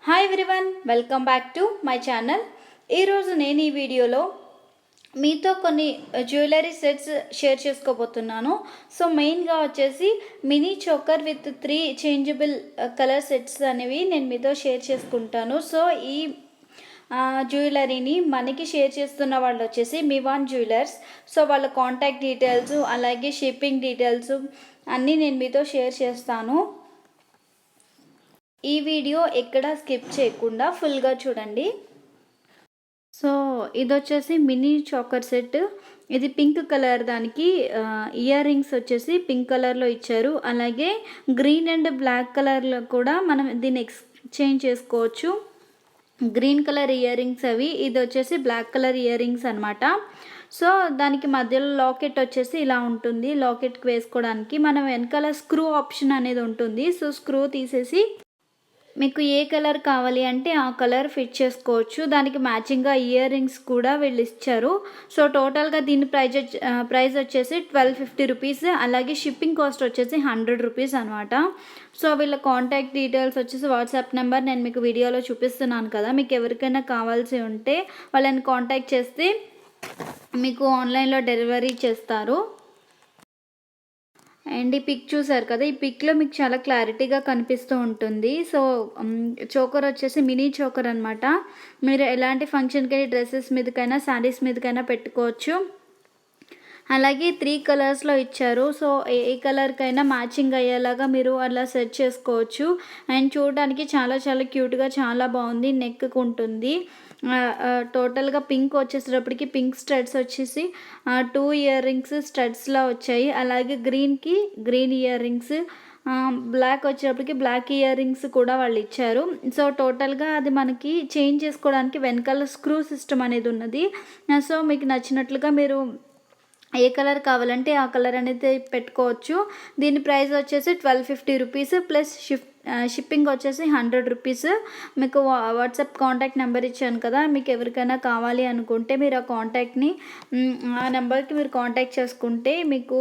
Hi everyone, welcome back to my channel. ఈరోజు నేను ఈ వీడియోలో మీతో కొన్ని జ్యువెలరీ సెట్స్ షేర్ చేసుకోబోతున్నాను. సో మెయిన్గా వచ్చేసి mini choker with 3 changeable colour sets అనేవి నేను మీతో షేర్ చేసుకుంటాను. సో ఈ జ్యువెలరీని మనకి షేర్ చేస్తున్న వాళ్ళు వచ్చేసి మివాన్ జ్యువెలర్స్. సో వాళ్ళ కాంటాక్ట్ డీటెయిల్స్ అలాగే షిప్పింగ్ డీటెయిల్స్ అన్నీ నేను మీతో షేర్ చేస్తాను. ఈ వీడియో ఎక్కడ స్కిప్ చేయకుండా ఫుల్గా చూడండి. సో ఇది వచ్చేసి మినీ చోకర్ సెట్. ఇది పింక్ కలర్, దానికి ఇయర్ రింగ్స్ వచ్చేసి పింక్ కలర్లో ఇచ్చారు. అలాగే గ్రీన్ అండ్ బ్లాక్ కలర్లో కూడా మనం దీన్ని ఎక్స్చేంజ్ చేసుకోవచ్చు. గ్రీన్ కలర్ ఇయర్ రింగ్స్ అవి, ఇది వచ్చేసి బ్లాక్ కలర్ ఇయర్ రింగ్స్ అనమాట. సో దానికి మధ్యలో లాకెట్ వచ్చేసి ఇలా ఉంటుంది. లాకెట్కి వేసుకోవడానికి మనం వెనకాల స్క్రూ ఆప్షన్ అనేది ఉంటుంది. సో స్క్రూ తీసేసి మీకు ఏ కలర్ కావాలి అంటే ఆ కలర్ ఫిట్ చేసుకోవచ్చు. దానికి మ్యాచింగ్గా ఇయర్ రింగ్స్ కూడా వీళ్ళు ఇచ్చారు. సో టోటల్గా దీని ప్రైస్ వచ్చేసి 1250 రూపీస్. అలాగే షిప్పింగ్ కాస్ట్ వచ్చేసి 100 రూపీస్ అనమాట. సో వీళ్ళ కాంటాక్ట్ డీటెయిల్స్ వచ్చేసి వాట్సాప్ నెంబర్ నేను మీకు వీడియోలో చూపిస్తున్నాను కదా. మీకు ఎవరికైనా కావాల్సి ఉంటే వాళ్ళని కాంటాక్ట్ చేస్తే మీకు ఆన్లైన్లో డెలివరీ చేస్తారు. అండ్ ఈ పిక్ చూసారు కదా, ఈ పిక్లో మీకు చాలా క్లారిటీగా కనిపిస్తూ ఉంటుంది. సో చోకర్ వచ్చేసి మినీ చోకర్ అనమాట. మీరు ఎలాంటి ఫంక్షన్కి డ్రెస్సెస్ మీదకైనా శారీస్ మీదకైనా పెట్టుకోవచ్చు. అలాగే 3 కలర్స్లో ఇచ్చారు. సో ఏ కలర్కైనా మ్యాచింగ్ అయ్యేలాగా మీరు అలా సెట్ చేసుకోవచ్చు. అండ్ చూడడానికి చాలా చాలా క్యూట్గా చాలా బాగుంది. నెక్కు ఉంటుంది. టోటల్గా పింక్ వచ్చేసేటప్పటికి పింక్ స్టడ్స్ వచ్చేసి 2 ఇయర్ రింగ్స్ స్టడ్స్లా వచ్చాయి. అలాగే గ్రీన్కి గ్రీన్ ఇయర్ రింగ్స్, బ్లాక్ వచ్చేటప్పటికి బ్లాక్ ఇయర్ రింగ్స్ కూడా వాళ్ళు ఇచ్చారు. సో టోటల్గా అది మనకి చేంజ్ చేసుకోవడానికి వెనకాల స్క్రూ సిస్టమ్ అనేది ఉన్నది. సో మీకు నచ్చినట్లుగా మీరు ఏ కలర్ కావాలంటే ఆ కలర్ అనేది పెట్టుకోవచ్చు. దీని ప్రైస్ వచ్చేసి 1250 రూపీస్ ప్లస్ షిప్పింగ్ వచ్చేసి 100 రూపీస్. మీకు వాట్సాప్ కాంటాక్ట్ నెంబర్ ఇచ్చాను కదా, మీకు ఎవరికైనా కావాలి అనుకుంటే మీరు ఆ నెంబర్కి మీరు కాంటాక్ట్ చేసుకుంటే మీకు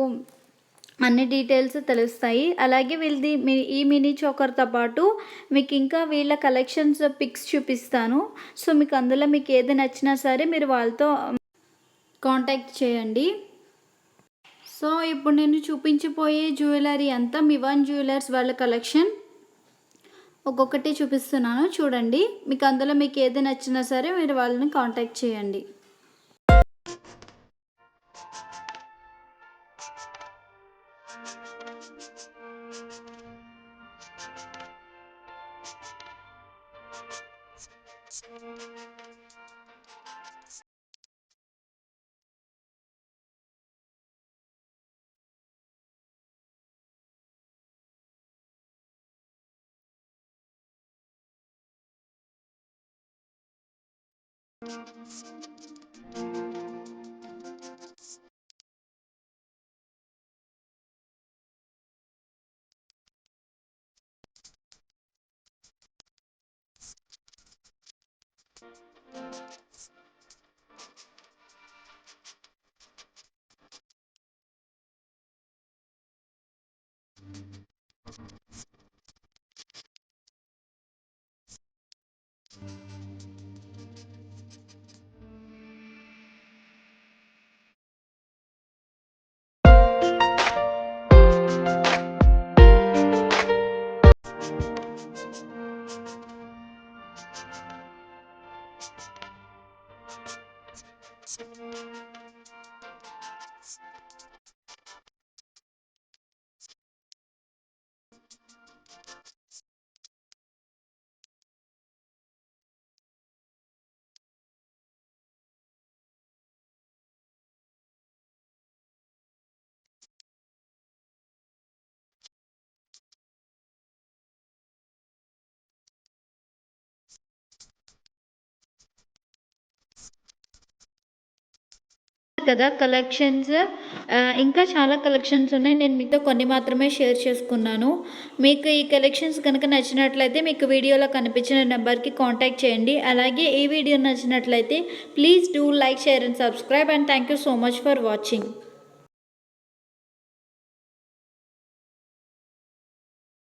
అన్ని డీటెయిల్స్ తెలుస్తాయి. అలాగే ఈ మినీ చోకర్తో పాటు మీకు ఇంకా వీళ్ళ కలెక్షన్స్ పిక్స్ చూపిస్తాను. సో మీకు అందులో మీకు ఏది నచ్చినా సరే మీరు వాళ్ళతో కాంటాక్ట్ చేయండి. సో ఇప్పుడు నేను చూపించిపోయే జ్యువెలరీ అంతా మివాన్ జ్యువెలర్స్ వాళ్ళ కలెక్షన్. ఒక్కొక్కటి చూపిస్తున్నాను చూడండి. మీకు అందులో మీకు ఏది నచ్చినా సరే మీరు వాళ్ళని కాంటాక్ట్ చేయండి. కదా కలెక్షన్స్, ఇంకా చాలా కలెక్షన్స్ ఉన్నాయి. నేను మీతో కొన్ని మాత్రమే షేర్ చేసుకున్నాను. మీకు ఈ కలెక్షన్స్ కనుక నచ్చినట్లయితే మీకు వీడియోలో కనిపించిన నెంబర్కి కాంటాక్ట్ చేయండి. అలాగే ఈ వీడియో నచ్చినట్లయితే please do like, share and subscribe. And thank you so much for watching.